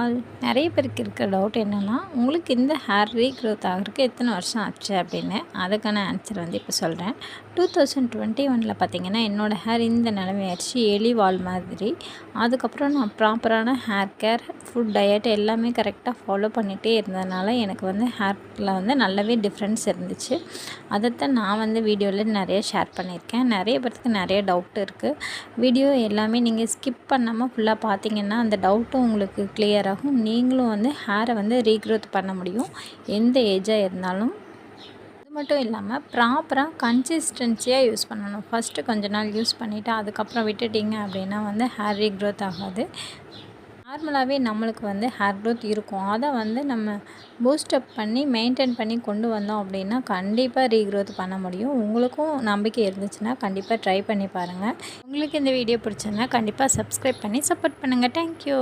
All. நிறைய பேருக்கு இருக்கிற டவுட் என்னென்னா, உங்களுக்கு இந்த ஹேர் ரீக்ரோத் ஆகிறதுக்கு எத்தனை வருஷம் ஆச்சு அப்படின்னு. அதுக்கான ஆன்சர் வந்து இப்போ சொல்கிறேன். 2021 பார்த்திங்கன்னா என்னோடய ஹேர் இந்த நிலைமையாச்சு, எலி வால் மாதிரி. அதுக்கப்புறம் நான் ப்ராப்பரான ஹேர் கேர், ஃபுட் டயட் எல்லாமே கரெக்டாக ஃபாலோ பண்ணிகிட்டே இருந்ததுனால எனக்கு வந்து ஹேரில் வந்து நல்லாவே டிஃப்ரென்ஸ் இருந்துச்சு. அதைத்தான் நான் வந்து வீடியோவில் நிறைய ஷேர் பண்ணியிருக்கேன். நிறைய பேருக்கு நிறைய டவுட் இருக்குது. வீடியோ எல்லாமே நீங்கள் ஸ்கிப் பண்ணாமல் ஃபுல்லாக பார்த்தீங்கன்னா அந்த டவுட்டும் உங்களுக்கு கிளியர் ஆகும். நீங்களும் வந்து ஹேரை வந்து ரீக்ரோத் பண்ண முடியும், எந்த ஏஜாக இருந்தாலும். அது மட்டும் இல்லாமல் ப்ராப்பராக கன்சிஸ்டன்சியாக யூஸ் பண்ணணும். ஃபஸ்ட்டு கொஞ்ச நாள் யூஸ் பண்ணிவிட்டு அதுக்கப்புறம் விட்டுட்டிங்க அப்படின்னா வந்து ஹேர் ரீக்ரோத் ஆகாது. நார்மலாகவே நம்மளுக்கு வந்து ஹேர் க்ரோத் இருக்கும். அதை வந்து நம்ம பூஸ்டப் பண்ணி மெயின்டைன் பண்ணி கொண்டு வந்தோம் அப்படின்னா கண்டிப்பாக ரீக்ரோத் பண்ண முடியும். உங்களுக்கும் நம்பிக்கை இருந்துச்சுன்னா கண்டிப்பாக ட்ரை பண்ணி பாருங்கள். உங்களுக்கு இந்த வீடியோ பிடிச்சதுன்னா கண்டிப்பாக சப்ஸ்கிரைப் பண்ணி சப்போர்ட் பண்ணுங்கள். தேங்க்யூ.